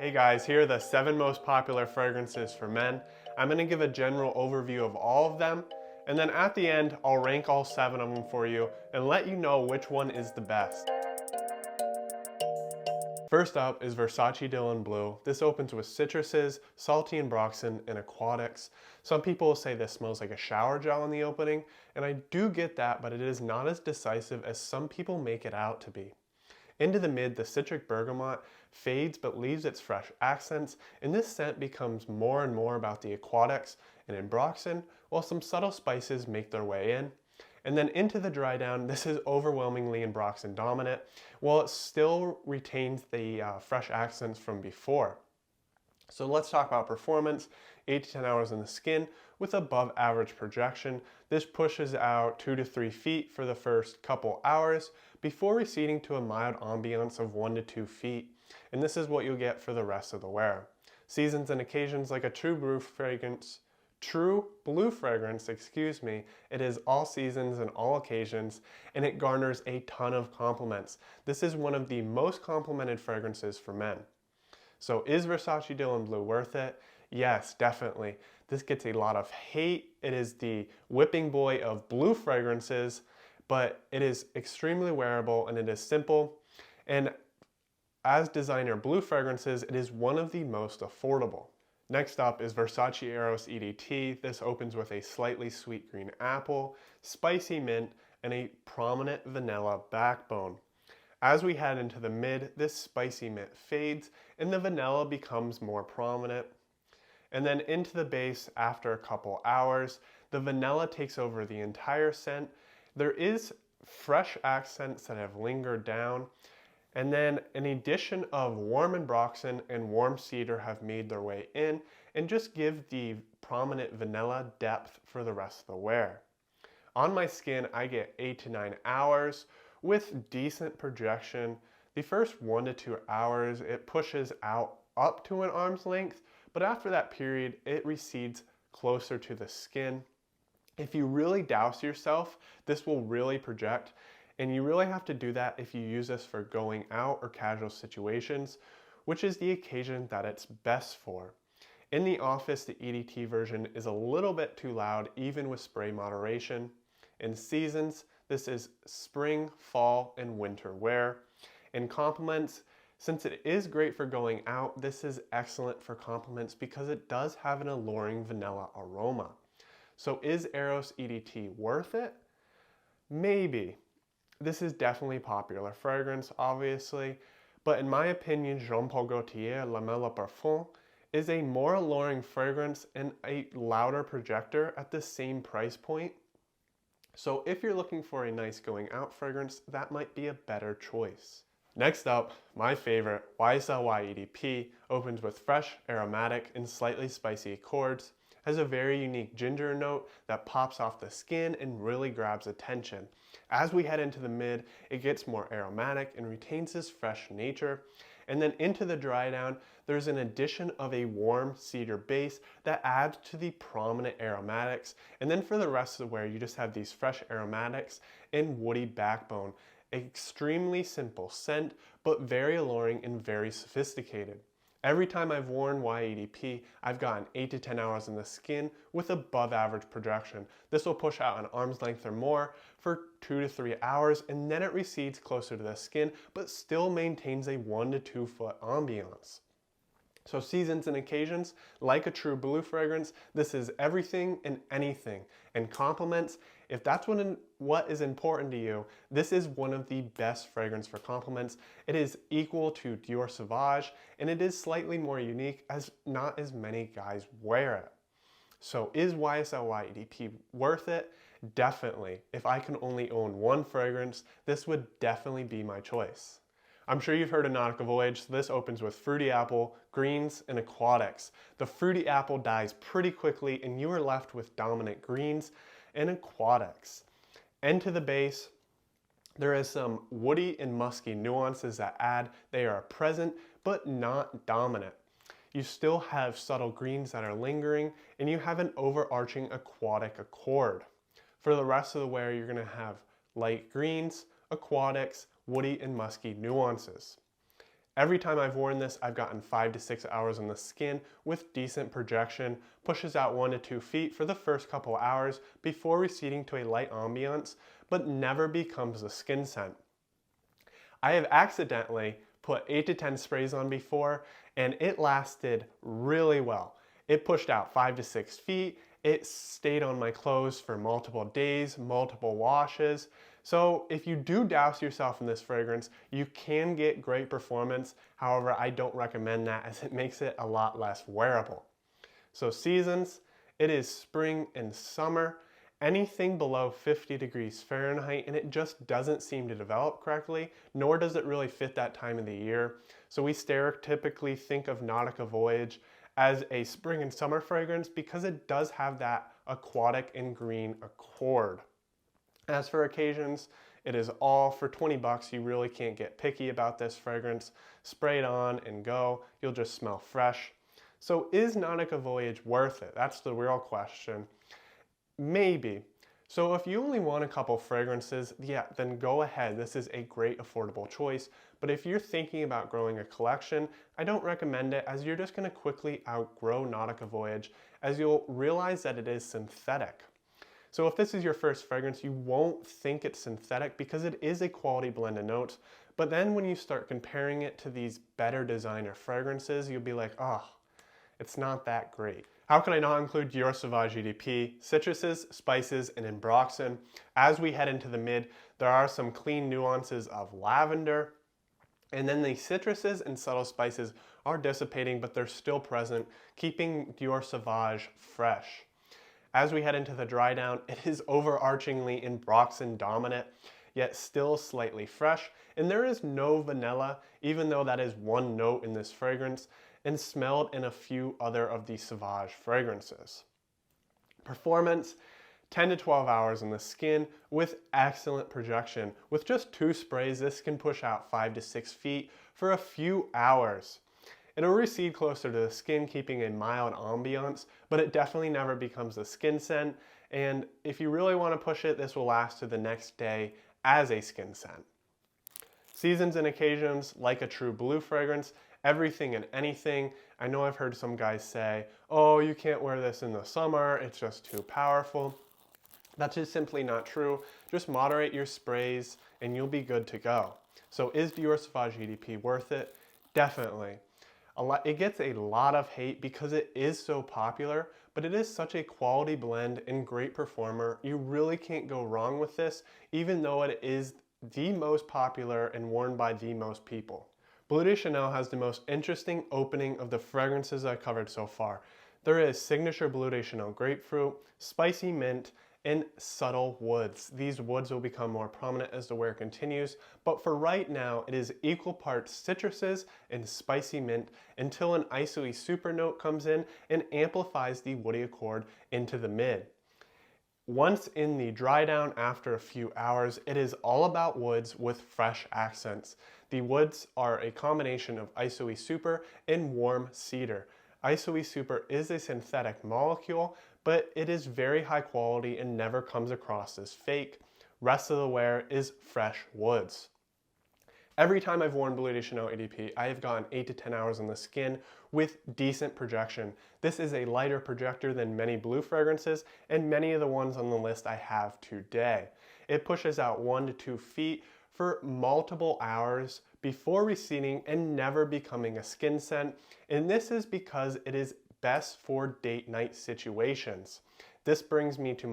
Hey guys, here are the 7 most popular fragrances for men. I'm going to give a general overview of all of them, and then at the end, I'll rank all 7 of them for you and let you know which one is the best. First up is Versace Dylan Blue. This opens with citruses, salty ambroxan, and aquatics. Some people say this smells like a shower gel in the opening, and I do get that, but it is not as decisive as some people make it out to be. Into the mid, the citric bergamot fades but leaves its fresh accents, and this scent becomes more and more about the aquatics and ambroxan, while some subtle spices make their way in. And then into the dry down, this is overwhelmingly ambroxan dominant, while it still retains the fresh accents from before. So let's talk about performance. 8 to 10 hours in the skin with above average projection. This pushes out 2 to 3 feet for the first couple hours before receding to a mild ambiance of 1 to 2 feet. And this is what you'll get for the rest of the wear. Seasons and occasions, like a true blue fragrance, it is all seasons and all occasions, and it garners a ton of compliments. This is one of the most complimented fragrances for men. So is Versace Dylan Blue worth it? Yes, definitely. This gets a lot of hate. It is the whipping boy of blue fragrances, but it is extremely wearable and it is simple. And as designer blue fragrances, it is one of the most affordable. Next up is Versace Eros EDT. This opens with a slightly sweet green apple, spicy mint, and a prominent vanilla backbone. As we head into the mid, this spicy mint fades and the vanilla becomes more prominent. And then into the base, after a couple hours, the vanilla takes over the entire scent. There is fresh accents that have lingered down. And then an addition of warm ambroxan and warm cedar have made their way in and just give the prominent vanilla depth for the rest of the wear. On my skin, I get 8 to 9 hours with decent projection. The first 1 to 2 hours, it pushes out up to an arm's length, but after that period, it recedes closer to the skin. If you really douse yourself, this will really project. And you really have to do that if you use this for going out or casual situations, which is the occasion that it's best for. In the office, the EDT version is a little bit too loud, even with spray moderation. In seasons, this is spring, fall, and winter wear. In compliments, since it is great for going out, this is excellent for compliments because it does have an alluring vanilla aroma. So is Eros EDT worth it? Maybe. This is definitely a popular fragrance, obviously, but in my opinion, Jean Paul Gaultier La Mela Parfum is a more alluring fragrance and a louder projector at the same price point. So if you're looking for a nice going out fragrance, that might be a better choice. Next up, my favorite, YSL EDP, opens with fresh, aromatic, and slightly spicy accords, has a very unique ginger note that pops off the skin and really grabs attention. As we head into the mid, it gets more aromatic and retains this fresh nature. And then into the dry down, there's an addition of a warm cedar base that adds to the prominent aromatics. And then for the rest of the wear, you just have these fresh aromatics and woody backbone. Extremely simple scent, but very alluring and very sophisticated. Every time I've worn YEDP, I've gotten 8 to 10 hours in the skin with above average projection. This will push out an arm's length or more for 2 to 3 hours, and then it recedes closer to the skin, but still maintains a 1 to 2 foot ambiance. So seasons and occasions, like a true blue fragrance, this is everything and anything. And compliments, if that's what is important to you, this is one of the best fragrance for compliments. It is equal to Dior Sauvage, and it is slightly more unique as not as many guys wear it. So is YSL EDP worth it? Definitely. If I can only own one fragrance, this would definitely be my choice. I'm sure you've heard of Nautica Voyage, so this opens with fruity apple, greens, and aquatics. The fruity apple dies pretty quickly and you are left with dominant greens and aquatics. And to the base, there is some woody and musky nuances that add. They are present, but not dominant. You still have subtle greens that are lingering, and you have an overarching aquatic accord. For the rest of the wear, you're gonna have light greens, aquatics, woody and musky nuances. Every time I've worn this, I've gotten 5 to 6 hours on the skin with decent projection, pushes out 1 to 2 feet for the first couple hours before receding to a light ambiance, but never becomes a skin scent. I have accidentally put 8 to 10 sprays on before, and it lasted really well. It pushed out 5 to 6 feet, it stayed on my clothes for multiple days, multiple washes. So if you do douse yourself in this fragrance, you can get great performance. However, I don't recommend that as it makes it a lot less wearable. So seasons, it is spring and summer. Anything below 50 degrees Fahrenheit, and it just doesn't seem to develop correctly, nor does it really fit that time of the year. So we stereotypically think of Nautica Voyage as a spring and summer fragrance because it does have that aquatic and green accord. As for occasions, it is all for 20 bucks. You really can't get picky about this fragrance. Spray it on and go. You'll just smell fresh. So is Nautica Voyage worth it? That's the real question. Maybe. So if you only want a couple fragrances, yeah, then go ahead. This is a great affordable choice. But if you're thinking about growing a collection, I don't recommend it as you're just going to quickly outgrow Nautica Voyage as you'll realize that it is synthetic. So if this is your first fragrance, you won't think it's synthetic because it is a quality blend of notes. But then when you start comparing it to these better designer fragrances, you'll be like, oh, it's not that great. How can I not include Dior Sauvage EDP, citruses, spices, and ambroxan? As we head into the mid, there are some clean nuances of lavender, and then the citruses and subtle spices are dissipating, but they're still present, keeping Dior Sauvage fresh. As we head into the dry down, it is overarchingly ambroxan dominant, yet still slightly fresh, and there is no vanilla, even though that is one note in this fragrance, and smelled in a few other of the Sauvage fragrances. Performance, 10 to 12 hours on the skin with excellent projection. With just 2 sprays, this can push out 5 to 6 feet for a few hours. It'll recede closer to the skin, keeping a mild ambiance, but it definitely never becomes a skin scent. And if you really want to push it, this will last to the next day as a skin scent. Seasons and occasions, like a true blue fragrance, everything and anything. I know I've heard some guys say, oh, you can't wear this in the summer, it's just too powerful. That's just simply not true. Just moderate your sprays and you'll be good to go. So is Dior Sauvage EDP worth it? Definitely. It gets a lot of hate because it is so popular, but it is such a quality blend and great performer. You really can't go wrong with this, even though it is the most popular and worn by the most people. Bleu de Chanel has the most interesting opening of the fragrances I covered so far. There is signature Bleu de Chanel grapefruit, spicy mint, and subtle woods. These woods will become more prominent as the wear continues, but for right now, it is equal parts citruses and spicy mint until an isoe super note comes in and amplifies the woody accord into the mid. Once in the dry down after a few hours, it is all about woods with fresh accents. The woods are a combination of isoe super and warm cedar. Isoe super is a synthetic molecule, but it is very high quality and never comes across as fake. Rest of the wear is fresh woods. Every time I've worn Bleu de Chanel EDP, I have gotten 8 to 10 hours on the skin with decent projection. This is a lighter projector than many blue fragrances and many of the ones on the list I have today. It pushes out 1 to 2 feet for multiple hours before receding and never becoming a skin scent, and this is because it is best for date night situations. This brings me to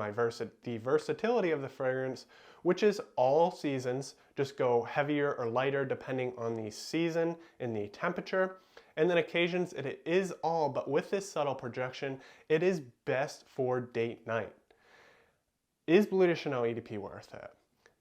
the versatility of the fragrance, which is all seasons. Just go heavier or lighter depending on the season and the temperature. And then occasions it is all, but with this subtle projection, it is best for date night. Is Bleu de Chanel EDP worth it?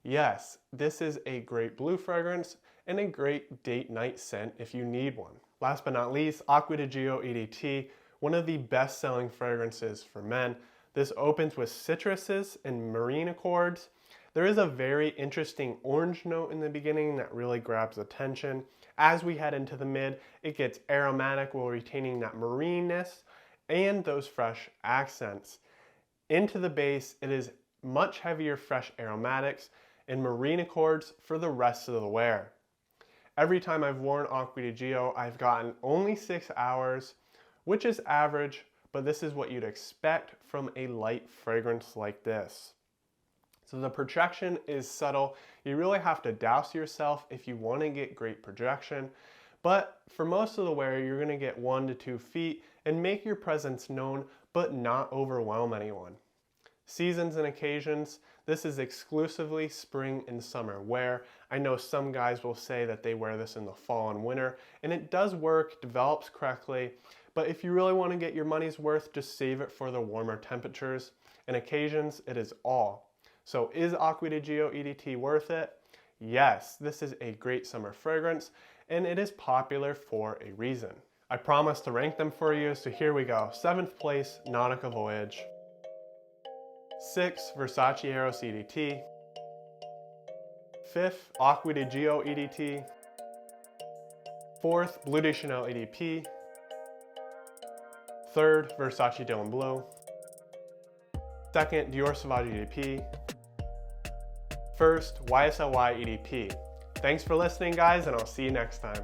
Yes, this is a great blue fragrance and a great date night scent if you need one. Last but not least, Acqua di Gio EDT, one of the best selling fragrances for men. This opens with citruses and marine accords. There is a very interesting orange note in the beginning that really grabs attention. As we head into the mid, it gets aromatic while retaining that marineness and those fresh accents. Into the base, it is much heavier fresh aromatics and marine accords for the rest of the wear. Every time I've worn Acqua di Gio, I've gotten only 6 hours, which is average, but this is what you'd expect from a light fragrance like this. So the projection is subtle. You really have to douse yourself if you want to get great projection. But for most of the wear, you're going to get 1 to 2 feet and make your presence known, but not overwhelm anyone. Seasons and occasions, this is exclusively spring and summer wear. I know some guys will say that they wear this in the fall and winter, and it does work, develops correctly, but if you really want to get your money's worth, just save it for the warmer temperatures. And occasions, it is all. So is Acqua di Gio EDT worth it? Yes, this is a great summer fragrance, and it is popular for a reason. I promised to rank them for you, so here we go. 7th place, Nautica Voyage. 6th, Versace Eros EDT. 5th, Acqua di Gio EDT. 4th, Bleu de Chanel EDP. 3rd, Versace Dylan Blue. 2nd, Dior Sauvage EDP. 1st, YSLY EDP. Thanks for listening, guys, and I'll see you next time.